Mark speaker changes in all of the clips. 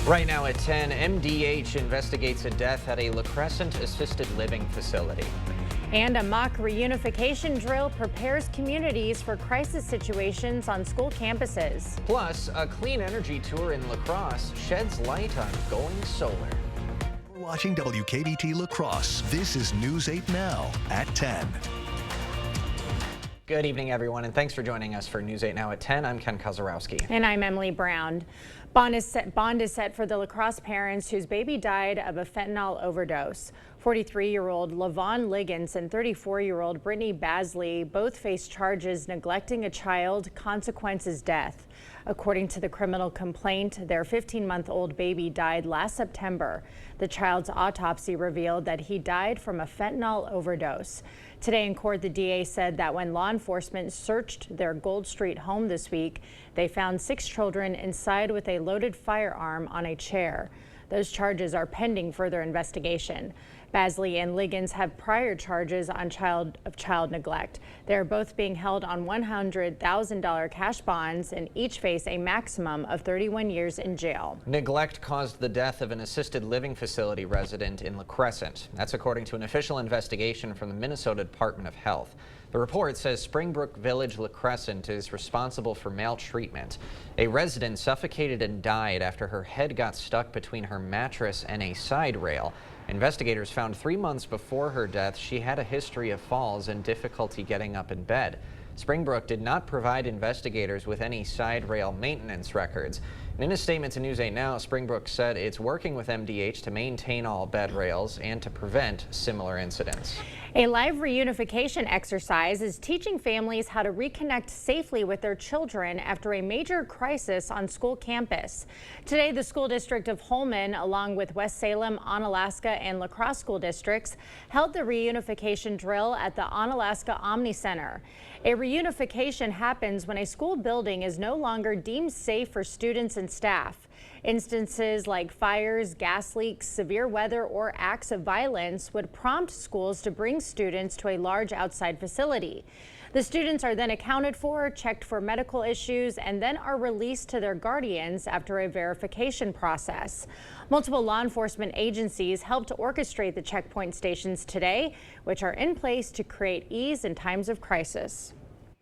Speaker 1: Right now at 10, MDH investigates a death at a La Crescent assisted living facility.
Speaker 2: And a mock reunification drill prepares communities for crisis situations on school campuses.
Speaker 1: Plus, a clean energy tour in La Crosse sheds light on going solar.
Speaker 3: We're watching WKBT La Crosse. This is News 8 Now at 10.
Speaker 1: Good evening, everyone, and thanks for joining us for News 8 Now at 10. I'm Ken Kozarowski.
Speaker 2: And I'm Emily Brown. Bond is set for the La Crosse parents whose baby died of a fentanyl overdose. 43-year-old Lavon Liggins and 34-year-old Brittany Basley both face charges neglecting a child, consequences death. According to the criminal complaint, their 15-month-old baby died last September. The child's autopsy revealed that he died from a fentanyl overdose. Today in court, the DA said that when law enforcement searched their Gold Street home this week, they found 6 children inside with a loaded firearm on a chair. Those charges are pending further investigation. Basley and Liggins have prior charges on child neglect. They are both being held on $100,000 cash bonds and each face a maximum of 31 years in jail.
Speaker 1: Neglect caused the death of an assisted living facility resident in La Crescent. That's according to an official investigation from the Minnesota Department of Health. The report says Springbrook Village La Crescent is responsible for maltreatment. A resident suffocated and died after her head got stuck between her mattress and a side rail. Investigators found 3 months before her death she had a history of falls and difficulty getting up in bed. Springbrook did not provide investigators with any side rail maintenance records. And in a statement to News 8 Now, Springbrook said it's working with MDH to maintain all bed rails and to prevent similar incidents.
Speaker 2: A live reunification exercise is teaching families how to reconnect safely with their children after a major crisis on school campus. Today, the school district of Holmen, along with West Salem, Onalaska, and La Crosse school districts, held the reunification drill at the Onalaska Omni Center. A reunification happens when a school building is no longer deemed safe for students and staff. Instances like fires, gas leaks, severe weather, or acts of violence would prompt schools to bring students to a large outside facility. The students are then accounted for, checked for medical issues, and then are released to their guardians after a verification process. Multiple law enforcement agencies helped to orchestrate the checkpoint stations today, which are in place to create ease in times of crisis.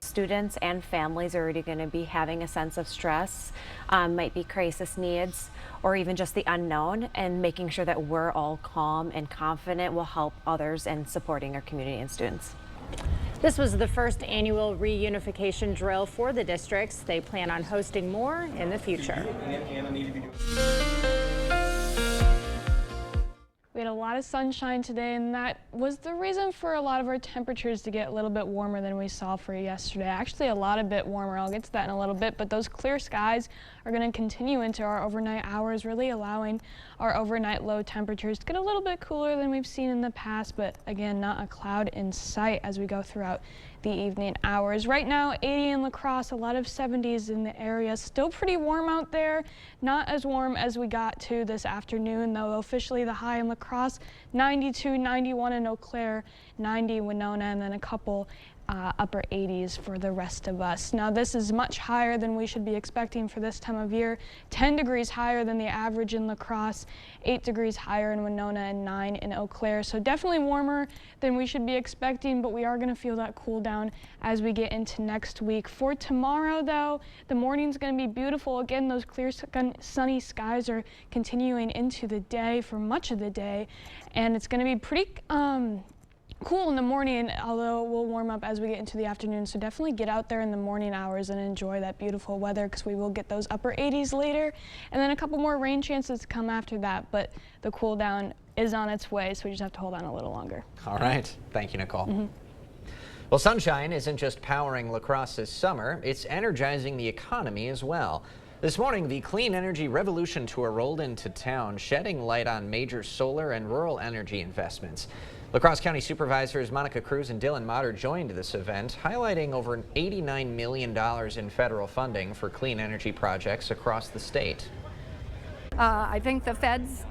Speaker 4: Students and families are already going to be having a sense of stress, might be crisis needs, or even just the unknown, and making sure that we're all calm and confident will help others in supporting our community and students.
Speaker 2: This was the first annual reunification drill for the districts. They plan on hosting more in the future.
Speaker 5: We had a lot of sunshine today, and that was the reason for a lot of our temperatures to get a little bit warmer than we saw for yesterday. Actually, a lot bit warmer. I'll get to that in a little bit, but those clear skies are going to continue into our overnight hours, really allowing our overnight low temperatures to get a little bit cooler than we've seen in the past, but again, not a cloud in sight as we go throughout the evening hours. Right now, 80 in La Crosse, a lot of 70s in the area. Still pretty warm out there. Not as warm as we got to this afternoon, though. Officially, the high in La Crosse, 92, 91 in Eau Claire, 90 Winona, and then a couple upper 80s for the rest of us. Now, this is much higher than we should be expecting for this time of year. 10 degrees higher than the average in La Crosse, 8 degrees higher in Winona, and 9 in Eau Claire. So definitely warmer than we should be expecting, but we are going to feel that cool down as we get into next week. For tomorrow, though, the morning's going to be beautiful. Again, those clear, sunny skies are continuing into the day for much of the day, and it's going to be pretty cool in the morning, although it will warm up as we get into the afternoon. So definitely get out there in the morning hours and enjoy that beautiful weather, because we will get those upper 80s later, and then a couple more rain chances to come after that. But the cool down is on its way, so we just have to hold on a little longer.
Speaker 1: All right. Thank you, Nicole. Well, sunshine isn't just powering La Crosse this summer, it's energizing the economy as well. This morning, the Clean Energy Revolution Tour rolled into town, shedding light on major solar and rural energy investments. La Crosse County Supervisors Monica Cruz and Dylan Motter joined this event, highlighting over $89 million in federal funding for clean energy projects across the state.
Speaker 6: I think the feds,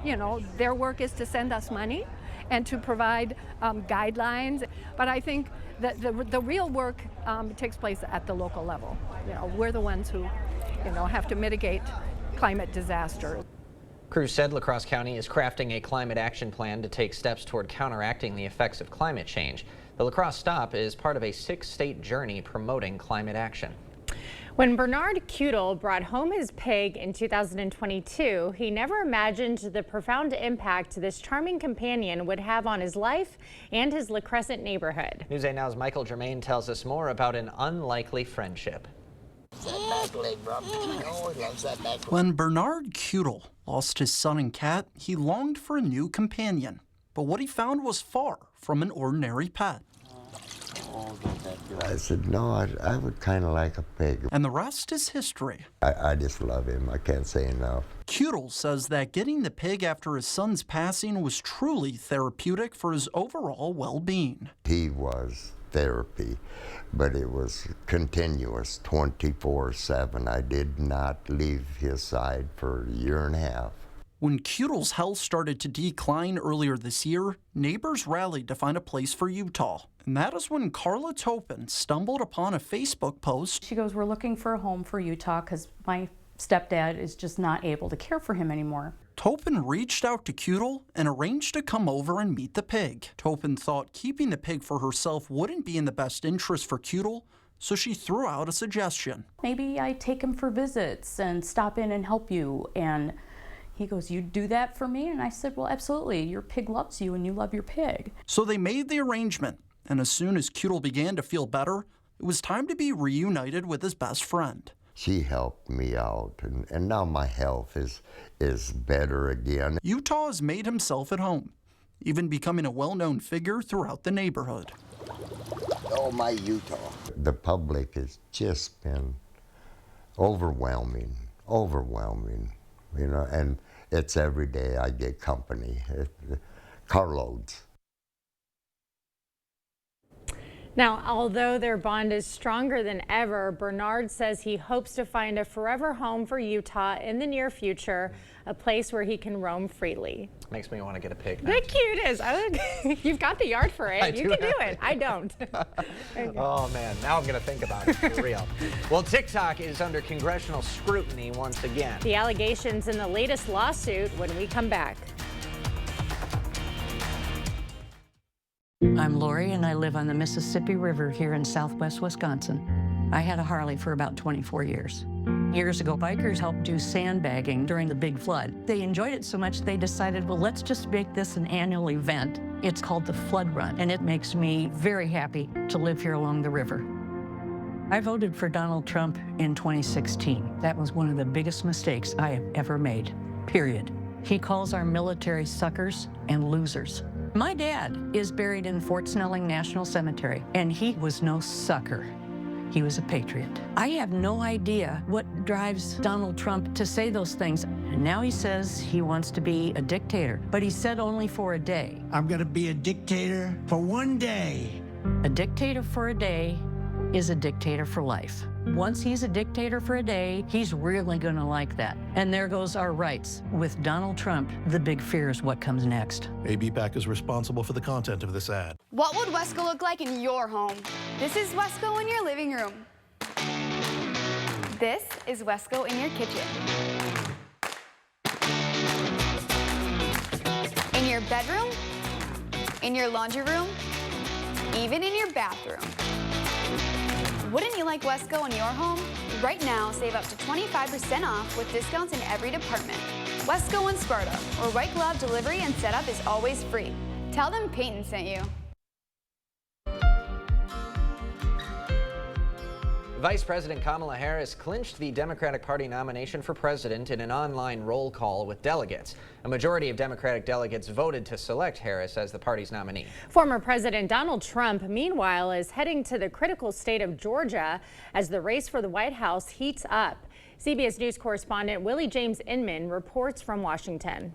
Speaker 6: their work is to send us money and to provide guidelines, but I think that the real work takes place at the local level. We're the ones who, have to mitigate climate disaster.
Speaker 1: Crews said La Crosse County is crafting a climate action plan to take steps toward counteracting the effects of climate change. The La Crosse stop is part of a 6-state journey promoting climate action.
Speaker 2: When Bernard Cudel brought home his pig in 2022, he never imagined the profound impact this charming companion would have on his life and his La Crescent neighborhood.
Speaker 1: News 8 Now's Michael Germain tells us more about an unlikely friendship.
Speaker 7: When Bernard Cudel lost his son and cat, he longed for a new companion. But what he found was far from an ordinary pet.
Speaker 8: I said, no, I would kind of like a pig.
Speaker 7: And the rest is history.
Speaker 8: I just love him. I can't say enough.
Speaker 7: Cudel says that getting the pig after his son's passing was truly therapeutic for his overall well-being.
Speaker 8: He was therapy, but it was continuous, 24/7. I did not leave his side for a year and a half.
Speaker 7: When Cudel's health started to decline earlier this year, neighbors rallied to find a place for Utah. And that is when Carla Topin stumbled upon a Facebook post.
Speaker 9: She goes, we're looking for a home for Utah because my stepdad is just not able to care for him anymore.
Speaker 7: Topin reached out to Cudel and arranged to come over and meet the pig. Topin thought keeping the pig for herself wouldn't be in the best interest for Cudel, so she threw out a suggestion.
Speaker 9: Maybe I take him for visits and stop in and help you. And he goes, you do that for me? And I said, well, absolutely. Your pig loves you and you love your pig.
Speaker 7: So they made the arrangement, and as soon as Cudel began to feel better, it was time to be reunited with his best friend.
Speaker 8: She helped me out, and now my health is better again.
Speaker 7: Utah has made himself at home, even becoming a well-known figure throughout the neighborhood.
Speaker 8: Oh, my Utah. The public has just been overwhelming, you know, and it's every day I get company, carloads.
Speaker 2: Now, although their bond is stronger than ever, Bernard says he hopes to find a forever home for Utah in the near future, a place where he can roam freely.
Speaker 1: Makes me want to get a pig now.
Speaker 2: How cute it is. You've got the yard for it. You can do it. I don't.
Speaker 1: Oh, man. Now I'm going to think about it for real. Well, TikTok is under congressional scrutiny once again.
Speaker 2: The allegations in the latest lawsuit when we come back.
Speaker 10: I'm Lori, and I live on the Mississippi River here in southwest Wisconsin. I had a Harley for about 24 years. Years ago, bikers helped do sandbagging during the big flood. They enjoyed it so much they decided, well, let's just make this an annual event. It's called the Flood Run, and it makes me very happy to live here along the river. I voted for Donald Trump in 2016. That was one of the biggest mistakes I have ever made, period. He calls our military suckers and losers. My dad is buried in Fort Snelling National Cemetery, and he was no sucker. He was a patriot. I have no idea what drives Donald Trump to say those things. And now he says he wants to be a dictator, but he said only for a day.
Speaker 11: I'm gonna be a dictator for one day.
Speaker 10: A dictator for a day is a dictator for life. Once he's a dictator for a day, he's really gonna like that. And there goes our rights. With Donald Trump, the big fear is what comes next.
Speaker 12: ABPAC is responsible for the content of this ad.
Speaker 13: What would Wesco look like in your home? This is Wesco in your living room. This is Wesco in your kitchen. In your bedroom, in your laundry room, even in your bathroom. Wouldn't you like Wesco in your home? Right now, save up to 25% off with discounts in every department. Wesco and Sparta, where white glove delivery and setup is always free. Tell them Peyton sent you.
Speaker 1: Vice President Kamala Harris clinched the Democratic Party nomination for president in an online roll call with delegates. A majority of Democratic delegates voted to select Harris as the party's nominee.
Speaker 2: Former President Donald Trump, meanwhile, is heading to the critical state of Georgia as the race for the White House heats up. CBS News correspondent Willie James Inman reports from Washington.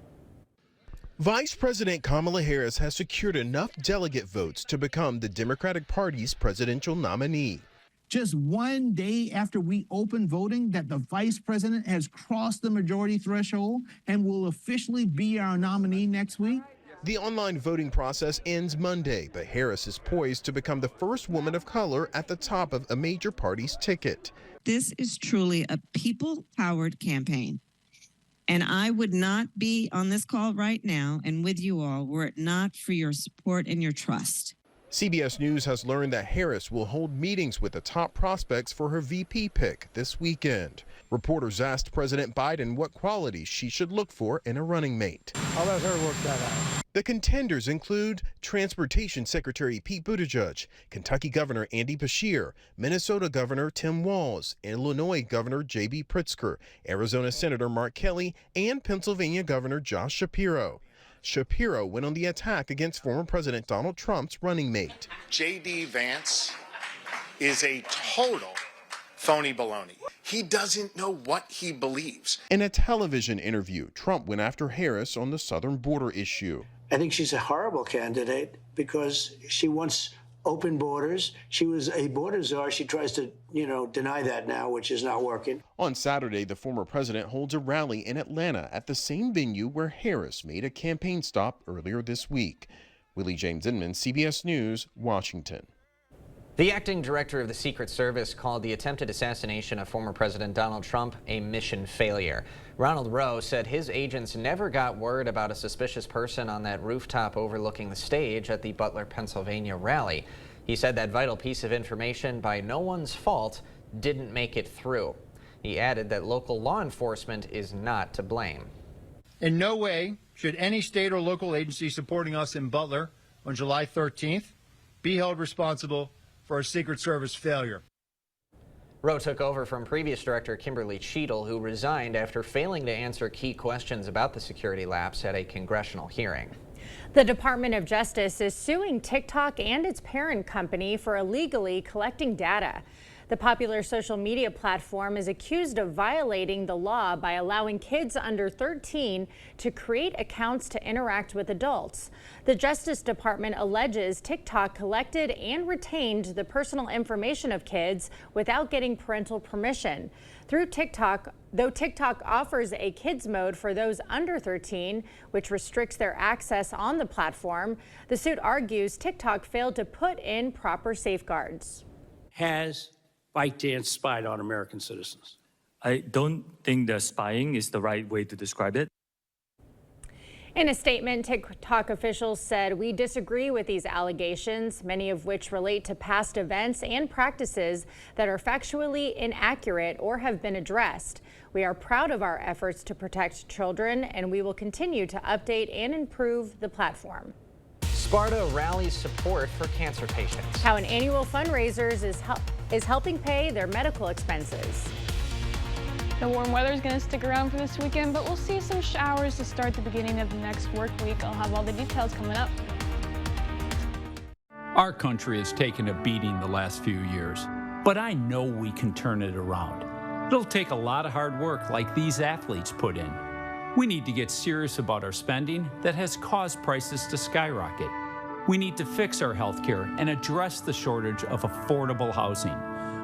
Speaker 14: Vice President Kamala Harris has secured enough delegate votes to become the Democratic Party's presidential nominee.
Speaker 11: Just one day after we open voting, that the vice president has crossed the majority threshold and will officially be our nominee next week.
Speaker 14: The online voting process ends Monday, but Harris is poised to become the first woman of color at the top of a major party's ticket.
Speaker 15: This is truly a people-powered campaign. And I would not be on this call right now and with you all were it not for your support and your trust.
Speaker 14: CBS News has learned that Harris will hold meetings with the top prospects for her VP pick this weekend. Reporters asked President Biden what qualities she should look for in a running mate.
Speaker 16: I'll let her work that out.
Speaker 14: The contenders include Transportation Secretary Pete Buttigieg, Kentucky Governor Andy Beshear, Minnesota Governor Tim Walz, Illinois Governor J.B. Pritzker, Arizona Senator Mark Kelly, and Pennsylvania Governor Josh Shapiro. Shapiro went on the attack against former President Donald Trump's running mate.
Speaker 17: J.D. Vance is a total phony baloney. He doesn't know what he believes.
Speaker 14: In a television interview, Trump went after Harris on the southern border issue.
Speaker 16: I think she's a horrible candidate because she wants open borders. She was a border czar. She tries to, deny that now, which is not working.
Speaker 14: On Saturday, the former president holds a rally in Atlanta at the same venue where Harris made a campaign stop earlier this week. Willie James Inman, CBS News, Washington.
Speaker 1: The acting director of the Secret Service called the attempted assassination of former President Donald Trump a mission failure. Ronald Rowe said his agents never got word about a suspicious person on that rooftop overlooking the stage at the Butler, Pennsylvania rally. He said that vital piece of information, by no one's fault, didn't make it through. He added that local law enforcement is not to blame.
Speaker 18: In no way should any state or local agency supporting us in Butler on July 13th be held responsible for a Secret Service failure.
Speaker 1: Rowe took over from previous director Kimberly Cheadle, who resigned after failing to answer key questions about the security lapse at a congressional hearing.
Speaker 2: The Department of Justice is suing TikTok and its parent company for illegally collecting data. The popular social media platform is accused of violating the law by allowing kids under 13 to create accounts to interact with adults. The Justice Department alleges TikTok collected and retained the personal information of kids without getting parental permission. Though TikTok offers a kids mode for those under 13, which restricts their access on the platform, the suit argues TikTok failed to put in proper safeguards.
Speaker 19: Has ByteDance spied on American citizens?
Speaker 20: I don't think that spying is the right way to describe it.
Speaker 2: In a statement, TikTok officials said, "We disagree with these allegations, many of which relate to past events and practices that are factually inaccurate or have been addressed. We are proud of our efforts to protect children, and we will continue to update and improve the platform."
Speaker 1: Sparta rallies support for cancer patients.
Speaker 2: How an annual fundraiser is helping pay their medical expenses.
Speaker 5: The warm weather is going to stick around for this weekend, but we'll see some showers to start the beginning of the next work week. I'll have all the details coming up.
Speaker 21: Our country has taken a beating the last few years, but I know we can turn it around. It'll take a lot of hard work like these athletes put in. We need to get serious about our spending that has caused prices to skyrocket. We need to fix our healthcare and address the shortage of affordable housing.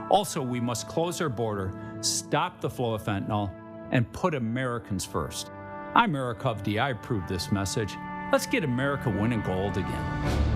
Speaker 21: Also, we must close our border, stop the flow of fentanyl, and put Americans first. I'm Eric Hovde. I approve this message. Let's get America winning gold again.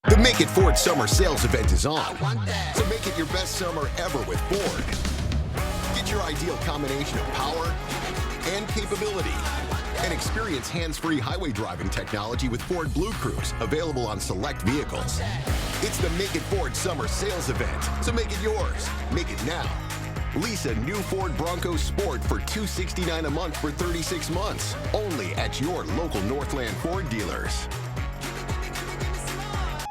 Speaker 22: The Make It Ford Summer Sales Event is on. So make it your best summer ever with Ford. Get your ideal combination of power and capability. And experience hands-free highway driving technology with Ford Blue Cruise, available on select vehicles. It's the Make It Ford Summer Sales Event, so make it yours. Make it now. Lease a new Ford Bronco Sport for $269 a month for 36 months, only at your local Northland Ford dealers.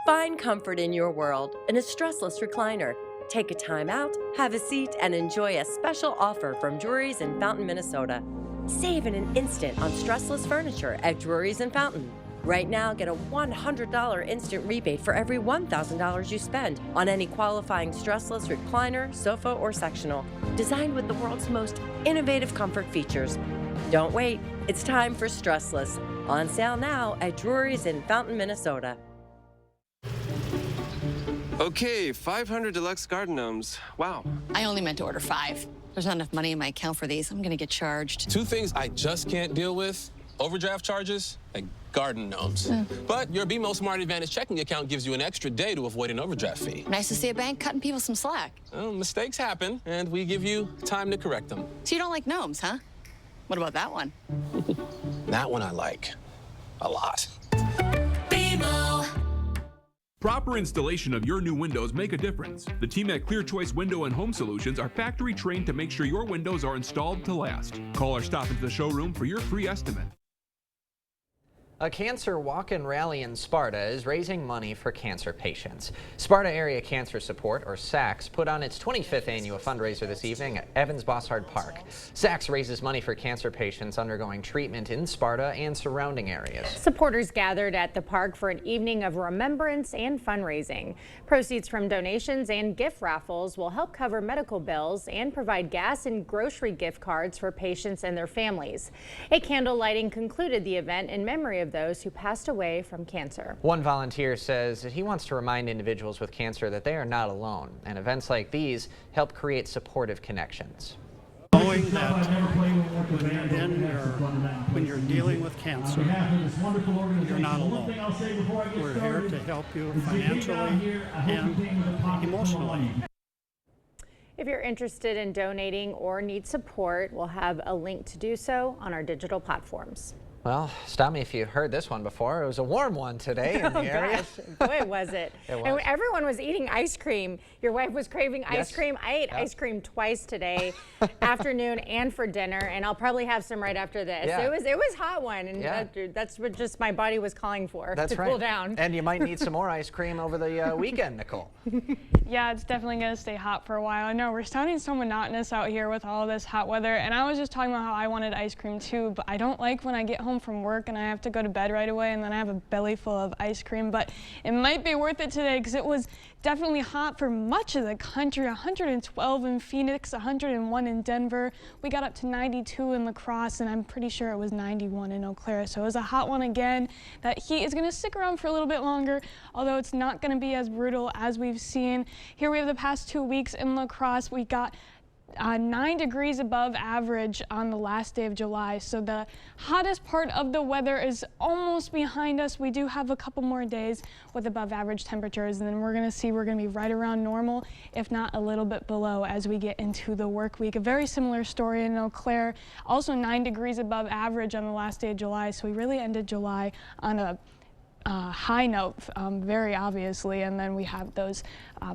Speaker 23: Find comfort in your world in a stressless recliner. Take a time out, have a seat, and enjoy a special offer from Drury's in Fountain, Minnesota. Save in an instant on stressless furniture at Drury's in Fountain. Right now, get a $100 instant rebate for every $1,000 you spend on any qualifying stressless recliner, sofa, or sectional. Designed with the world's most innovative comfort features. Don't wait. It's time for Stressless. On sale now at Drury's in Fountain, Minnesota.
Speaker 3: Okay, 500 deluxe garden gnomes. Wow.
Speaker 4: I only meant to order 5. There's not enough money in my account for these. I'm gonna get charged.
Speaker 6: 2 things I just can't deal with: overdraft charges and garden gnomes. But your BMO Smart Advantage checking account gives you an extra day to avoid an overdraft fee.
Speaker 4: Nice to see a bank cutting people some slack.
Speaker 6: Well, mistakes happen, and we give you time to correct them.
Speaker 4: So you don't like gnomes, huh? What about that one?
Speaker 6: That one I like a lot.
Speaker 24: BMO. Proper installation of your new windows make a difference. The team at Clear Choice Window and Home Solutions are factory trained to make sure your windows are installed to last. Call or stop into the showroom for your free estimate.
Speaker 1: A cancer walk-in rally in Sparta is raising money for cancer patients. Sparta Area Cancer Support, or SACS, put on its 25th annual fundraiser this evening at Evans-Bossard Park. SACS raises money for cancer patients undergoing treatment in Sparta and surrounding areas.
Speaker 2: Supporters gathered at the park for an evening of remembrance and fundraising. Proceeds from donations and gift raffles will help cover medical bills and provide gas and grocery gift cards for patients and their families. A candle lighting concluded the event in memory of those who passed away from cancer.
Speaker 1: One volunteer says that he wants to remind individuals with cancer that they are not alone, and events like these help create supportive connections.
Speaker 25: Knowing that when you're dealing with cancer, you're not alone. We're here to help you financially and emotionally.
Speaker 2: If you're interested in donating or need support, we'll have a link to do so on our digital platforms.
Speaker 1: Well, stop me if you've heard this one before. It was a warm one today in the area.
Speaker 2: Boy, was it.
Speaker 1: It was.
Speaker 2: And everyone was eating ice cream. Your wife was craving ice cream. I ate ice cream twice today, afternoon and for dinner, and I'll probably have some right after this.
Speaker 1: Yeah.
Speaker 2: It was a hot one, and that's what just my body was calling for,
Speaker 1: That's
Speaker 2: to
Speaker 1: right.
Speaker 2: cool down.
Speaker 1: And you might need some more ice cream over the weekend, Nicole.
Speaker 5: Yeah, it's definitely going to stay hot for a while. I know we're sounding so monotonous out here with all this hot weather, and I was just talking about how I wanted ice cream too, but I don't like when I get home from work and I have to go to bed right away and then I have a belly full of ice cream, but it might be worth it today because it was definitely hot for much of the country. 112 in Phoenix, 101 in Denver. We got up to 92 in La Crosse, and I'm pretty sure it was 91 in Eau Claire. So it was a hot one again. That heat is going to stick around for a little bit longer, although it's not going to be as brutal as we've seen. Here we have the past 2 weeks in La Crosse. We got 9 degrees above average on the last day of July. So the hottest part of the weather is almost behind us. We do have a couple more days with above average temperatures, and then we're going to be right around normal, if not a little bit below as we get into the work week. A very similar story in Eau Claire, also 9 degrees above average on the last day of July. So we really ended July on a high note, very obviously, and then we have those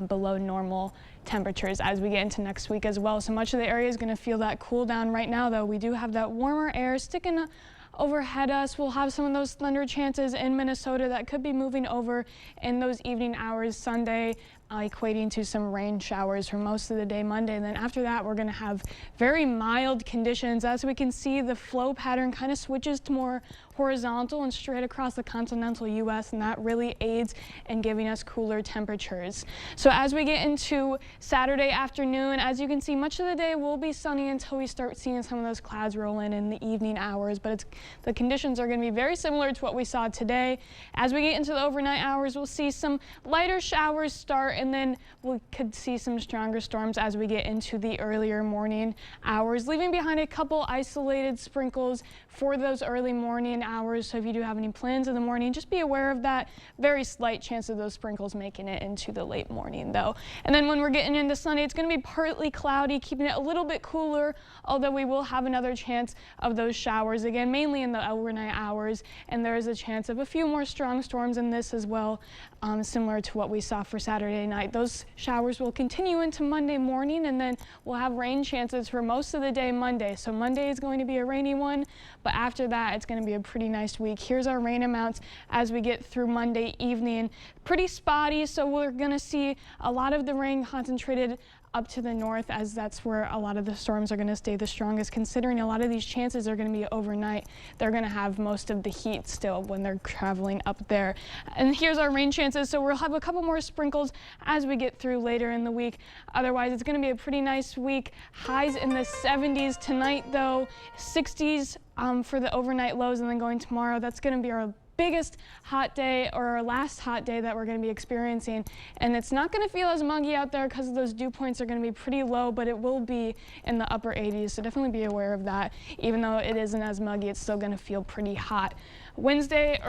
Speaker 5: below normal temperatures as we get into next week as well. So much of the area is going to feel that cool down right now, though. We do have that warmer air sticking overhead us. We'll have some of those thunder chances in Minnesota that could be moving over in those evening hours Sunday, equating to some rain showers for most of the day Monday. And then after that, we're going to have very mild conditions. As we can see, the flow pattern kind of switches to more horizontal and straight across the continental U.S., and that really aids in giving us cooler temperatures. So as we get into Saturday afternoon, as you can see, much of the day will be sunny until we start seeing some of those clouds roll in the evening hours, but the conditions are going to be very similar to what we saw today. As we get into the overnight hours, we'll see some lighter showers start, and then we could see some stronger storms as we get into the earlier morning hours, leaving behind a couple isolated sprinkles for those early morning hours. So if you do have any plans in the morning, just be aware of that. Very slight chance of those sprinkles making it into the late morning, though. And then when we're getting into Sunday, it's going to be partly cloudy, keeping it a little bit cooler, although we will have another chance of those showers again, mainly in the overnight hours. And there is a chance of a few more strong storms in this as well, similar to what we saw for Saturday night. Those showers will continue into Monday morning, and then we'll have rain chances for most of the day Monday. So Monday is going to be a rainy one, but after that, it's going to be a pretty nice week. Here's our rain amounts as we get through Monday evening. Pretty spotty, so we're going to see a lot of the rain concentrated up to the north, as that's where a lot of the storms are going to stay the strongest. Considering a lot of these chances are going to be overnight, they're going to have most of the heat still when they're traveling up there. And here's our rain chances. So we'll have a couple more sprinkles as we get through later in the week. Otherwise, it's going to be a pretty nice week. Highs in the 70s tonight, though, 60s for the overnight lows, and then going tomorrow, that's going to be our biggest hot day, or our last hot day that we're going to be experiencing. And it's not going to feel as muggy out there because those dew points are going to be pretty low, but it will be in the upper 80s, so definitely be aware of that. Even though it isn't as muggy, it's still going to feel pretty hot. Monday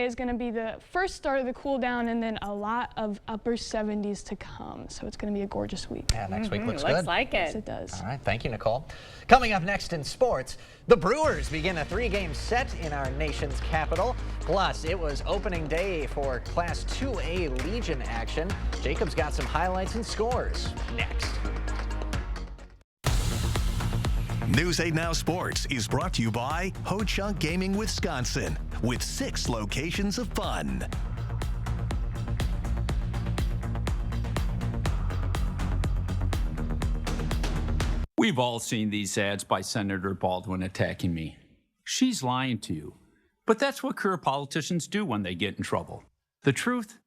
Speaker 5: is going to be the first start of the cool down, and then a lot of upper 70s to come. So it's going to be a gorgeous week.
Speaker 1: Yeah, next week looks good.
Speaker 2: Looks like it.
Speaker 5: Yes, it does.
Speaker 1: All right, thank you, Nicole. Coming up next in sports, the Brewers begin a 3-game set in our nation's capital. Plus, it was opening day for Class 2A Legion action. Jacob's got some highlights and scores next.
Speaker 7: News 8 Now Sports is brought to you by Ho-Chunk Gaming Wisconsin, with 6 locations of fun.
Speaker 21: We've all seen these ads by Senator Baldwin attacking me. She's lying to you. But that's what career politicians do when they get in trouble. The truth?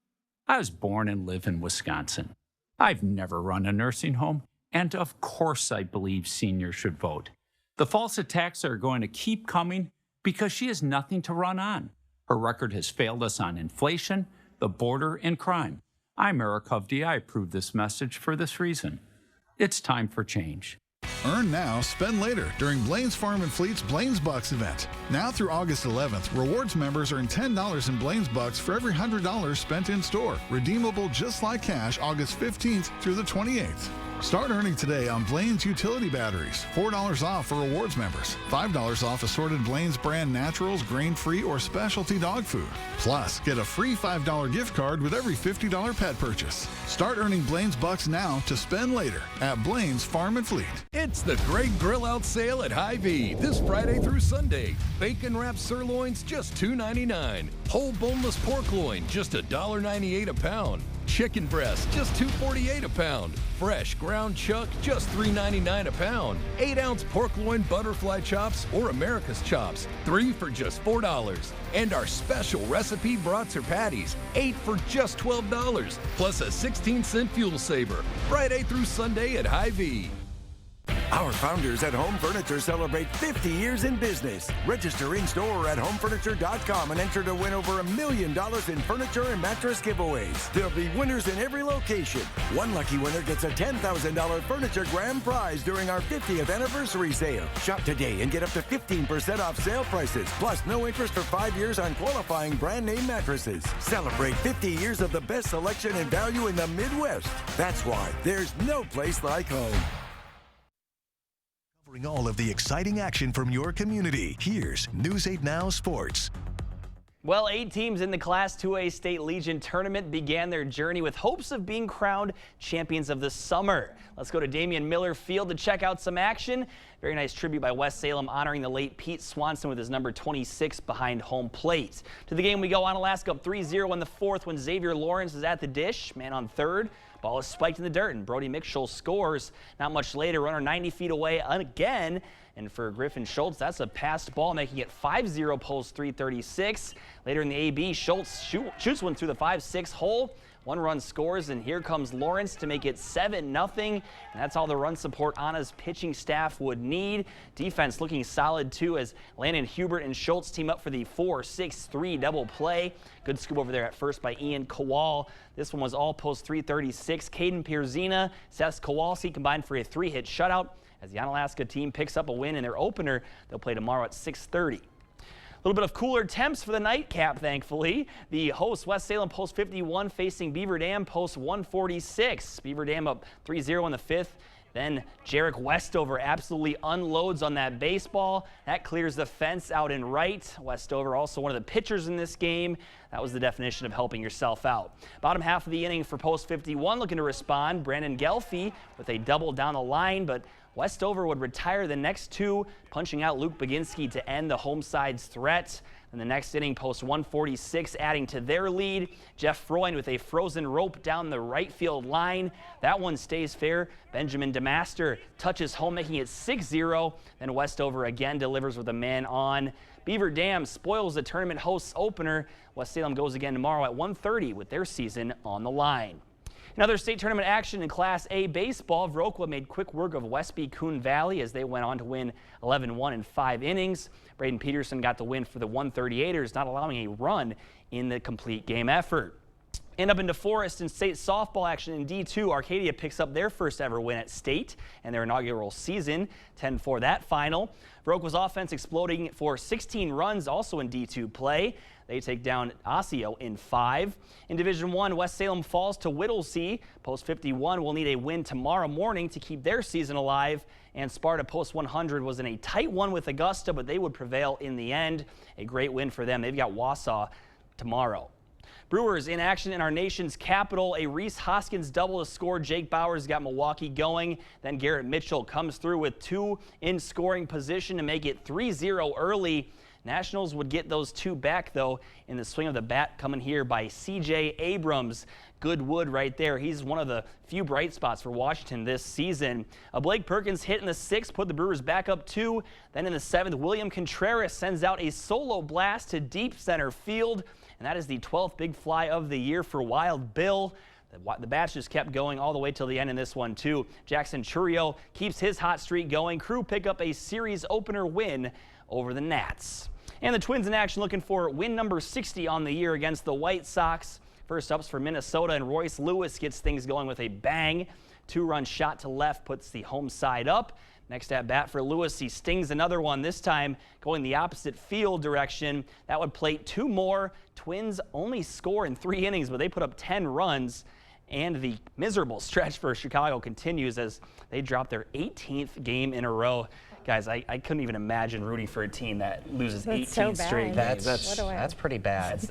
Speaker 21: I was born and live in Wisconsin. I've never run a nursing home, and of course I believe seniors should vote. The false attacks are going to keep coming because she has nothing to run on. Her record has failed us on inflation, the border, and crime. I'm Eric Hovde. I approve this message for this reason. It's time for change.
Speaker 8: Earn now, spend later during Blaine's Farm and Fleet's Blaine's Bucks event. Now through August 11th, rewards members earn $10 in Blaine's Bucks for every $100 spent in store. Redeemable just like cash August 15th through the 28th. Start earning today on Blaine's utility batteries. $4 off for rewards members. $5 off assorted Blaine's brand naturals, grain-free, or specialty dog food. Plus, get a free $5 gift card with every $50 pet purchase. Start earning Blaine's Bucks now to spend later at Blaine's Farm and Fleet.
Speaker 9: It's the Great Grill Out Sale at Hy-Vee this Friday through Sunday. Bacon wrapped sirloins just $2.99. Whole boneless pork loin just $1.98 a pound. Chicken breast, just $2.48 a pound. Fresh ground chuck, just $3.99 a pound. 8-ounce pork loin butterfly chops or America's chops, 3 for just $4. And our special recipe brats or patties, 8 for just $12. Plus a 16-cent fuel saver. Friday through Sunday at Hy-Vee.
Speaker 10: Our founders at Home Furniture celebrate 50 years in business. Register in-store at homefurniture.com and enter to win over $1 million in furniture and mattress giveaways. There'll be winners in every location. One lucky winner gets a $10,000 furniture grand prize during our 50th anniversary sale. Shop today and get up to 15% off sale prices, plus no interest for 5 years on qualifying brand name mattresses. Celebrate 50 years of the best selection and value in the Midwest. That's why there's no place like home.
Speaker 7: Covering all of the exciting action from your community, here's News 8 Now Sports.
Speaker 12: Well, 8 teams in the Class 2A State Legion tournament began their journey with hopes of being crowned champions of the summer. Let's go to Damian Miller Field to check out some action. Very nice tribute by West Salem honoring the late Pete Swanson with his number 26 behind home plate. To the game we go. Onalaska up 3-0 in the 4th when Xavier Lawrence is at the dish. Man on third. Ball is spiked in the dirt, and Brody Mitchell scores. Not much later, runner 90 feet away again. And for Griffin Schultz, that's a passed ball, making it 5-0 post 336. Later in the AB, Schultz shoots one through the 5-6 hole. 1 run scores, and here comes Lawrence to make it 7-0. And that's all the run support Anna's pitching staff would need. Defense looking solid, too, as Landon Hubert and Schultz team up for the 4-6-3 double play. Good scoop over there at first by Ian Kowal. This one was all post 336. Caden Pierzina, Seth Kowalski combined for a 3-hit shutout. As the Onalaska team picks up a win in their opener, they'll play tomorrow at 6:30. A little bit of cooler temps for the nightcap, thankfully. The hosts, West Salem, post 51, facing Beaver Dam, post 146. Beaver Dam up 3-0 in the 5th. Then Jarek Westover absolutely unloads on that baseball. That clears the fence out in right. Westover also one of the pitchers in this game. That was the definition of helping yourself out. Bottom half of the inning for post 51 looking to respond. Brandon Gelfie with a double down the line, but Westover would retire the next two, punching out Luke Baginski to end the home side's threat. In the next inning, post 146, adding to their lead. Jeff Freund with a frozen rope down the right field line. That one stays fair. Benjamin DeMaster touches home, making it 6-0. Then Westover again delivers with a man on. Beaver Dam spoils the tournament hosts opener. West Salem goes again tomorrow at 1:30 with their season on the line. Another state tournament action in Class A baseball. Viroqua made quick work of Westby Coon Valley as they went on to win 11-1 in 5 innings. Braden Peterson got the win for the 138ers, not allowing a run in the complete game effort. And up into Forest and state softball action in D2, Arcadia picks up their first ever win at state and their inaugural season, 10-4 that final. Viroqua's offense exploding for 16 runs also in D2 play. They take down Osseo in 5. In Division I, West Salem falls to Whittlesea. Post 51 will need a win tomorrow morning to keep their season alive. And Sparta Post 100 was in a tight one with Augusta, but they would prevail in the end. A great win for them. They've got Wausau tomorrow. Brewers in action in our nation's capital. A Reese Hoskins double to score. Jake Bowers got Milwaukee going. Then Garrett Mitchell comes through with 2 in scoring position to make it 3-0 early. Nationals would get those 2 back, though, in the swing of the bat coming here by C.J. Abrams. Good wood right there. He's one of the few bright spots for Washington this season. A Blake Perkins hit in the 6th, put the Brewers back up 2. Then in the 7th, William Contreras sends out a solo blast to deep center field. And that is the 12th big fly of the year for Wild Bill. The bats just kept going all the way till the end in this one, too. Jackson Churio keeps his hot streak going. Crew pick up a series opener win over the Nats. And the Twins in action looking for win number 60 on the year against the White Sox. First ups for Minnesota, and Royce Lewis gets things going with a bang. 2-run shot to left puts the home side up. Next at bat for Lewis, he stings another one, this time going the opposite field direction. That would plate 2 more. Twins only score in 3 innings, but they put up 10 runs. And the miserable stretch for Chicago continues as they drop their 18th game in a row. Guys, I couldn't even imagine rooting for a team that loses 18 straight games.
Speaker 1: That's pretty bad.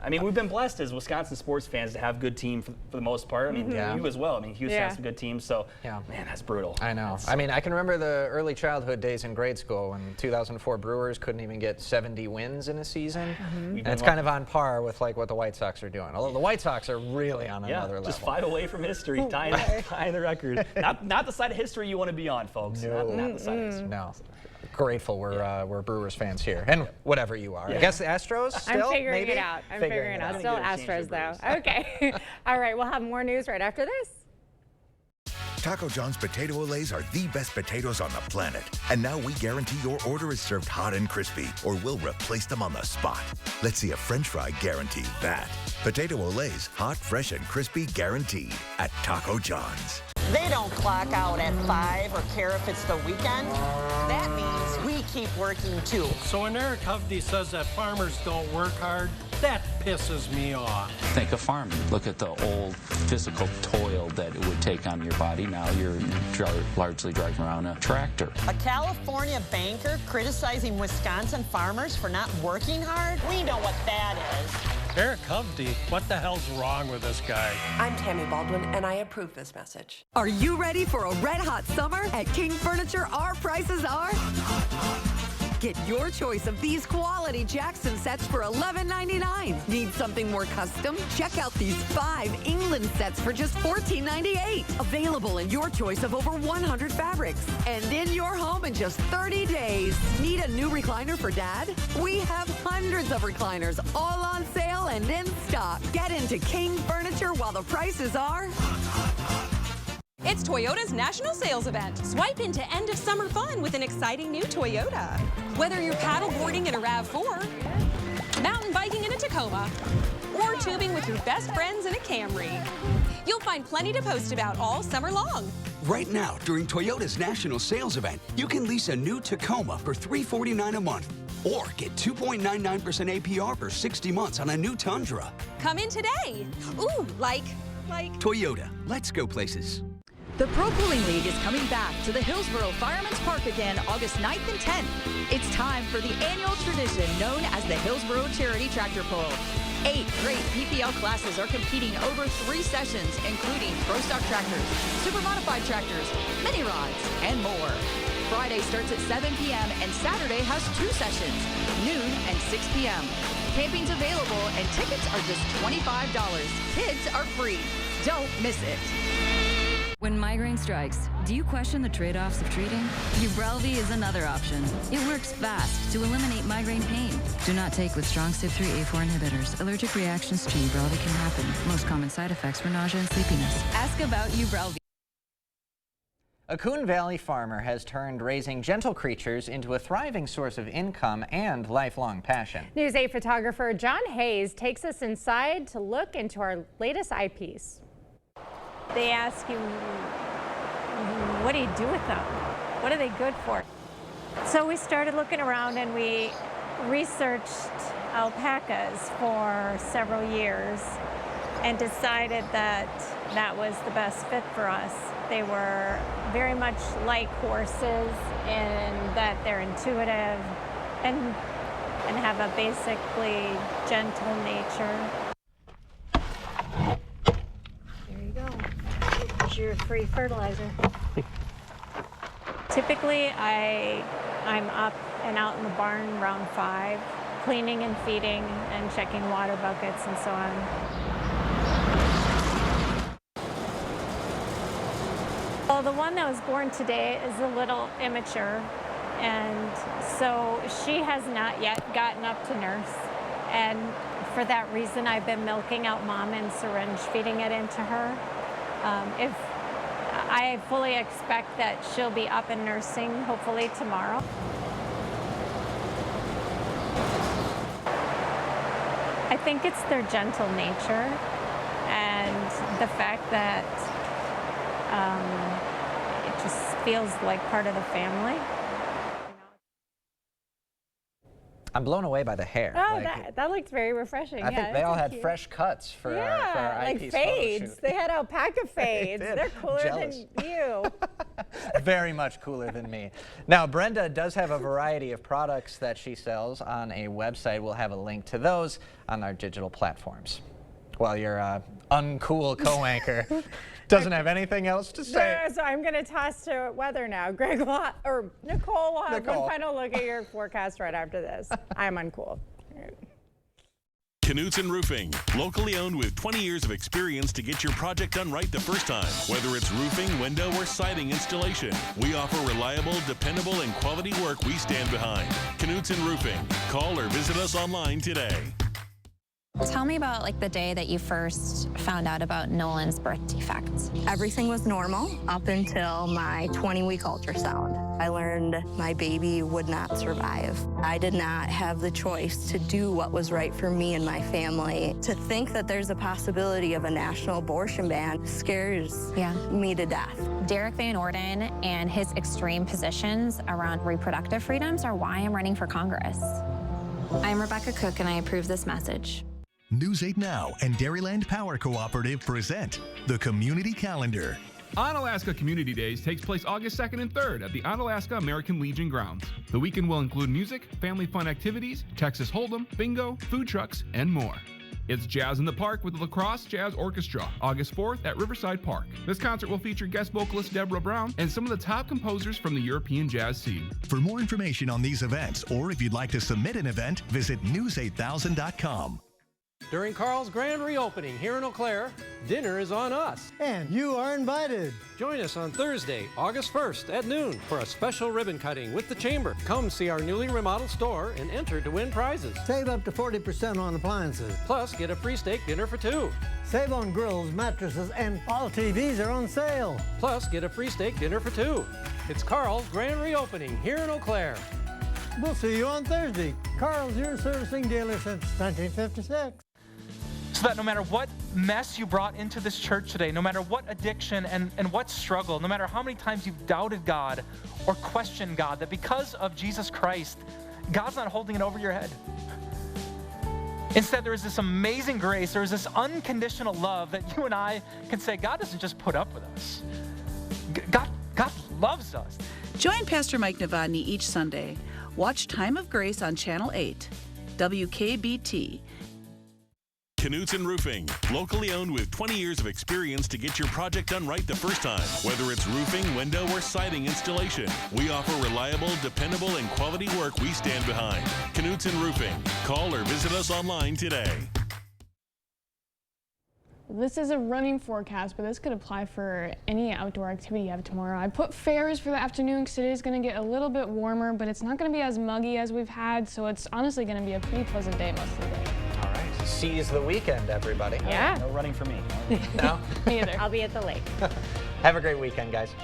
Speaker 12: I mean, we've been blessed as Wisconsin sports fans to have good team for the most part. I mean, you as well. I mean, Houston has some good teams, so man, that's brutal.
Speaker 1: I know. I mean, I can remember the early childhood days in grade school when 2004 Brewers couldn't even get 70 wins in a season. And it's kind of on par with like what the White Sox are doing. Although the White Sox are really on another level.
Speaker 12: Just 5 away from history, tying the record. Not the side of history you want to be on, folks.
Speaker 1: No.
Speaker 12: Not the side of history.
Speaker 1: No. Grateful we're Brewers fans here, and whatever you are. I guess the Astros still,
Speaker 2: I'm figuring
Speaker 1: maybe?
Speaker 2: it out. I'm figuring it out. Still Astros, though. Okay. All right, we'll have more news right after this.
Speaker 7: Taco John's potato olays are the best potatoes on the planet. And now we guarantee your order is served hot and crispy, or we'll replace them on the spot. Let's see a French fry guarantee that. Potato olays, hot, fresh, and crispy guaranteed at Taco John's.
Speaker 11: They don't clock out at 5 or care if it's the weekend. That means we keep working too.
Speaker 19: So when Eric Hovde says that farmers don't work hard, that pisses me off.
Speaker 20: Think of farming. Look at the old physical toil that it would take on your body. Now you're largely driving around a tractor.
Speaker 11: A California banker criticizing Wisconsin farmers for not working hard? We know what that is.
Speaker 19: Eric Hovde, what the hell's wrong with this guy?
Speaker 13: I'm Tammy Baldwin, and I approve this message.
Speaker 15: Are you ready for a red-hot summer? At King Furniture, our prices are... Get your choice of these quality Jackson sets for $11.99. Need something more custom? Check out these 5 England sets for just $14.98. Available in your choice of over 100 fabrics. And in your home in just 30 days. Need a new recliner for Dad? We have hundreds of recliners all on sale and in stock. Get into King Furniture while the prices are...
Speaker 16: It's Toyota's national sales event. Swipe into end of summer fun with an exciting new Toyota. Whether you're paddleboarding in a RAV4, mountain biking in a Tacoma, or tubing with your best friends in a Camry, you'll find plenty to post about all summer long.
Speaker 17: Right now, during Toyota's national sales event, you can lease a new Tacoma for $349 a month, or get 2.99% APR for 60 months on a new Tundra.
Speaker 16: Come in today. Ooh, like...
Speaker 17: Toyota, let's go places.
Speaker 3: The Pro Pulling League is coming back to the Hillsboro Fireman's Park again August 9th and 10th. It's time for the annual tradition known as the Hillsboro Charity Tractor Pull. 8 great PPL classes are competing over 3 sessions, including Pro Stock tractors, Super Modified tractors, mini rods, and more. Friday starts at 7 p.m. and Saturday has 2 sessions, noon and 6 p.m. Camping's available and tickets are just $25. Kids are free. Don't miss it.
Speaker 14: When migraine strikes, do you question the trade-offs of treating? Ubrelvy is another option. It works fast to eliminate migraine pain. Do not take with strong CYP3A4 inhibitors. Allergic reactions to Ubrelvy can happen. Most common side effects were nausea and sleepiness. Ask about Ubrelvy.
Speaker 1: A Coon Valley farmer has turned raising gentle creatures into a thriving source of income and lifelong passion.
Speaker 2: News 8 photographer John Hayes takes us inside to look into our latest eyepiece.
Speaker 18: They ask you, what do you do with them? What are they good for? So we started looking around and we researched alpacas for several years and decided that that was the best fit for us. They were very much like horses in that they're intuitive and have a basically gentle nature. Your free fertilizer. Typically, I'm up and out in the barn around 5, cleaning and feeding and checking water buckets and so on. Well, the one that was born today is a little immature, and so she has not yet gotten up to nurse. And for that reason, I've been milking out mom and syringe feeding it into her. If I fully expect that she'll be up and nursing hopefully tomorrow. I think it's their gentle nature and the fact that it just feels like part of the family.
Speaker 1: I'm blown away by the hair.
Speaker 2: Oh, that looked very refreshing.
Speaker 1: I think they all had fresh cuts for our
Speaker 2: like
Speaker 1: eyepiece
Speaker 2: fades.
Speaker 1: photo shoot.
Speaker 2: They had alpaca fades. They're cooler
Speaker 1: Jealous.
Speaker 2: than you.
Speaker 1: Very much cooler than me. Now, Brenda does have a variety of products that she sells on a website. We'll have a link to those on our digital platforms. While your uncool co-anchor doesn't have anything else to say.
Speaker 2: So I'm going to toss to weather now. Greg or Nicole will have one final look at your forecast right after this. I'm uncool.
Speaker 22: Knutson Roofing, locally owned with 20 years of experience to get your project done right the first time. Whether it's roofing, window, or siding installation, we offer reliable, dependable, and quality work we stand behind. Knutson Roofing. Call or visit us online today.
Speaker 23: Tell me about the day that you first found out about Nolan's birth defect.
Speaker 26: Everything was normal up until my 20-week ultrasound. I learned my baby would not survive. I did not have the choice to do what was right for me and my family. To think that there's a possibility of a national abortion ban scares me to death.
Speaker 23: Derek Van Orden and his extreme positions around reproductive freedoms are why I'm running for Congress. I'm Rebecca Cook and I approve this message.
Speaker 27: News 8 Now and Dairyland Power Cooperative present the Community Calendar.
Speaker 24: Onalaska Community Days takes place August 2nd and 3rd at the Onalaska American Legion grounds. The weekend will include music, family fun activities, Texas Hold'em, bingo, food trucks, and more. It's Jazz in the Park with the La Crosse Jazz Orchestra, August 4th at Riverside Park. This concert will feature guest vocalist Deborah Brown and some of the top composers from the European jazz scene.
Speaker 27: For more information on these events, or if you'd like to submit an event, visit news8000.com.
Speaker 19: During Carl's grand reopening here in Eau Claire, dinner is on us.
Speaker 28: And you are invited.
Speaker 19: Join us on Thursday, August 1st at noon for a special ribbon cutting with the Chamber. Come see our newly remodeled store and enter to win prizes.
Speaker 28: Save up to 40% on appliances.
Speaker 19: Plus, get a free steak dinner for 2.
Speaker 28: Save on grills, mattresses, and all TVs are on sale.
Speaker 19: Plus, get a free steak dinner for 2. It's Carl's grand reopening here in Eau Claire.
Speaker 28: We'll see you on Thursday. Carl's, your servicing dealer since 1956.
Speaker 29: So that no matter what mess you brought into this church today, no matter what addiction and what struggle, no matter how many times you've doubted God or questioned God, that because of Jesus Christ, God's not holding it over your head. Instead, there is this amazing grace, there is this unconditional love that you and I can say, God doesn't just put up with us. loves us.
Speaker 4: Join Pastor Mike Novotny each Sunday. Watch Time of Grace on Channel 8, WKBT.
Speaker 22: Knutson Roofing, locally owned with 20 years of experience to get your project done right the first time. Whether it's roofing, window, or siding installation, we offer reliable, dependable, and quality work we stand behind. Knutson Roofing. Call or visit us online today.
Speaker 5: This is a running forecast, but this could apply for any outdoor activity you have tomorrow. I put fairs for the afternoon because today is going to get a little bit warmer, but it's not going to be as muggy as we've had, so it's honestly going to be a pretty pleasant day most of the day.
Speaker 1: All right, seize the weekend, everybody.
Speaker 2: Yeah.
Speaker 6: No running for me.
Speaker 1: No?
Speaker 5: Me either.
Speaker 2: I'll be at the lake.
Speaker 1: Have a great weekend, guys.